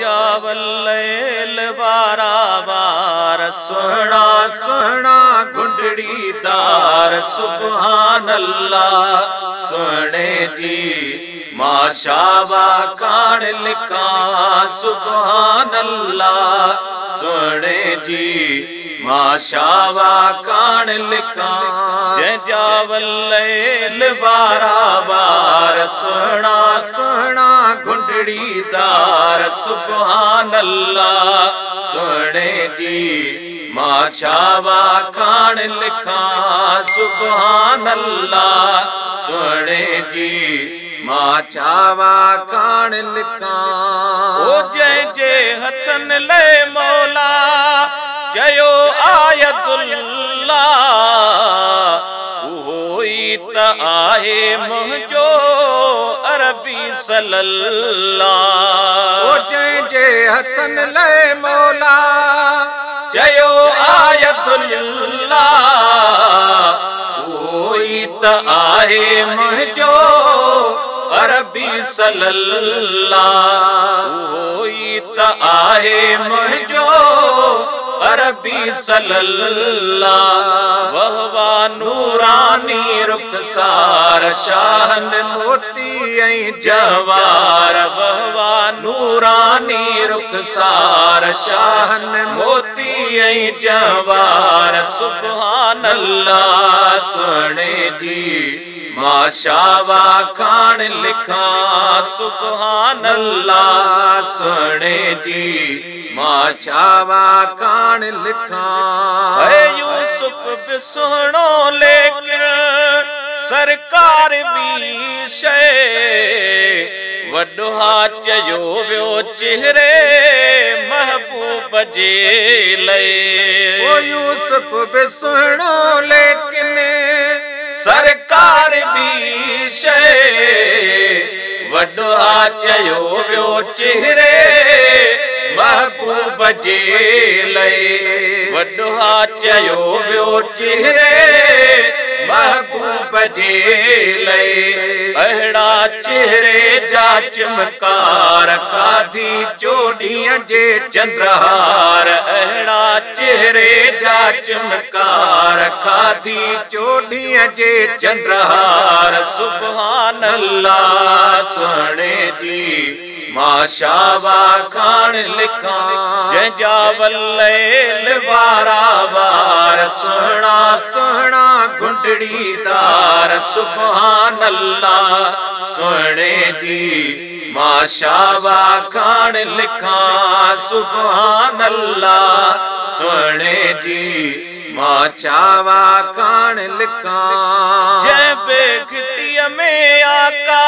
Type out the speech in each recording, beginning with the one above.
जावल वारा वार सुहना सुहना गुंडड़ी दार सुभान अल्लाह सुहने जी माशावा कान लिखा सुभान अल्लाह सुहने जी माशावा कान लिखा जय जावल वारा वार सुहना सुहना गुंडड़ी दार सुभान अल्लाह सुहने जी माशावा कान लिखा सुभान अल्लाह सुहने जी माशावा कान लिखा ओ जय जय हथन ले मौला जयो आयतुल्लाह उहोई त आहे मुझो अरबी सल्लल्लाह ओ जय जय हथन ले मौला जयो आयतुल्लाह उहोई त आहे मुझो अरबी सल्लल्लाह उहोई त आहे मुझो अरबी सल्लल्लाह वहवा नूरानी रुखसार शाहन मोती ऐं जवार वहवा नूरानी रुखसार शाहन मोती ऐं जवार सुभान अल्लाह सुहने जी माशावा कान लिखा सुभान अल्लाह सुहने जी माशावा कान लिखा है यूसुफ भी सुहणो लेकिन सरकार भी शे वॾो चयो वियो चेहरे महबूब जे लए ओ यूसुफ भी सुहणो लेकिन सरकार भी शे वॾो चयो वियो चेहरे महबूब जे लए वॾो चयो वियो चेहरे महबूब जे लए अहिड़ा चेहरे जा चमकार काधी चोॾीअ जे चंद्रहार अहिड़ा चेहरे जा चमकार काधी चोॾीअ जे चंद्रहार सुभान अल्लाह सुहणे जी माशावा कान लिखा जय जावल वारा वार सुहना सुहना गुंडड़ी दार सुभान अल्लाह सुहणे जी माशावा कान लिखा सुभान अल्लाह सुहणे जी माशावा कान लिखा जय बेघटिया में आका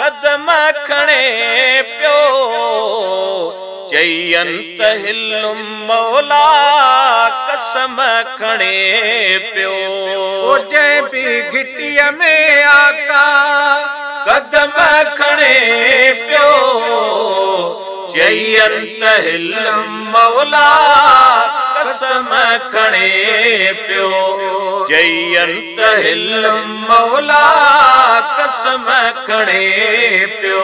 कदम खणे पियो चयंत हिलुम मौला कसम खणे पियो ओ जय भी घिटिया में आका कदम खणे पियो चयंत हिलुम मौला कसम खणे पियो चयंत हिलुम मौला कसम खणे पियो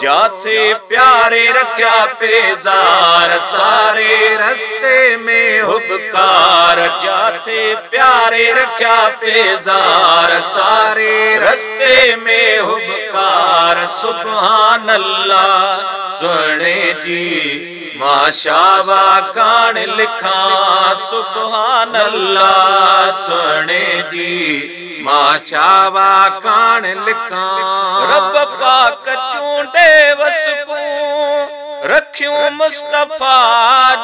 जाथे प्यारे रखा पेजार सारे रस्ते में हुबकार जाथे प्यारे रखा पेजार सारे रस्ते में हुबकार सुभान अल्लाह सुहणे जी माशावा कान लिखा सुभान अल्लाह सुहणे जी माशावा कान लिखा रब पाक चूंडे वसपू रखियूं मुस्तफा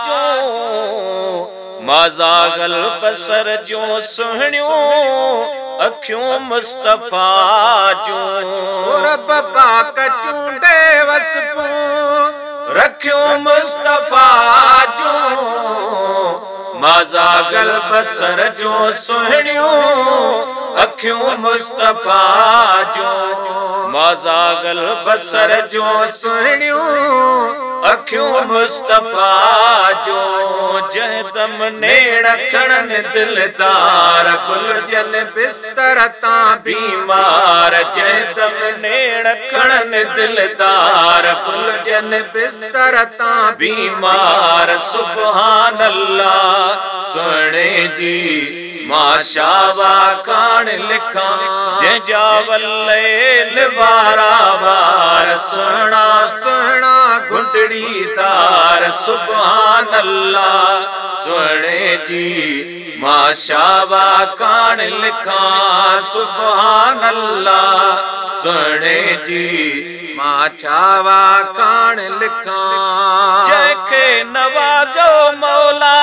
जो माज़ागल बसर जो सुहणियूं अखियूं मुस्तफा जो रब पाक चूंडे वसपू रखियूं मुस्तफा जो माज़ागल बसर जो सुहणियूं अखियूं मुस्तफा जो माज़ागल बसर जो सुहणियूं क्यों मुस्तफा जो जहदम नेड़ खड़न दिलदार गुलजन बिस्तर ता बीमार जहदम नेड़ खड़न दिलदार गुलजन बिस्तर ता बीमार सुभान अल्लाह सुने जी माशावा कान लिखा जे जावल बारा बार सुना सुना गुंडड़ी दार सुभान अल्लाह सुने जी माशावा कान लिखा सुभान अल्लाह सुने जी माशावा कान लिखा जैके नवाजो मौला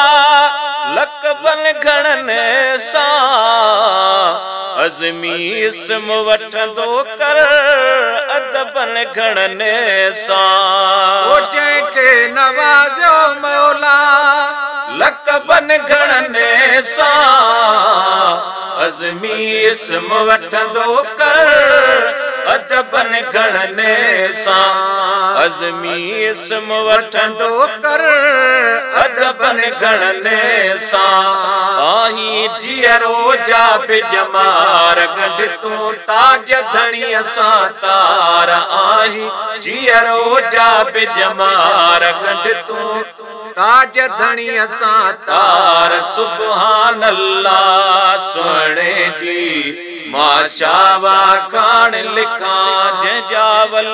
लकबन घणन सा अज़मी इस्म वठंदो कर अदबन घणन सा ओ जंहिंखे नवाज़ियो मौला लकबन घणन सा अज़मी इस्म वठंदो कर अदबन घणन सा अज़मी इस्म वठंदो कर अदबन घणन सा आही जियरो जा बिजमार गंढ तू ताज धणी असा तार आही जियरो जा बिजमार गंढ तू ताज धणी असा तार सुभान अल्लाह सुने जी माशावा कान लिखा जे जावल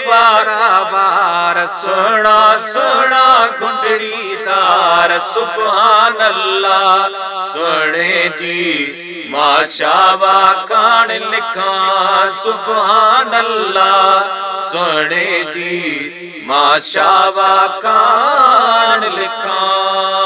बारा बार सुना सुना गुंडड़ी दार सुभान अल्लाह सुने जी माशावा कान लिखा सुभान अल्लाह सुने जी माशावा कान लिखा।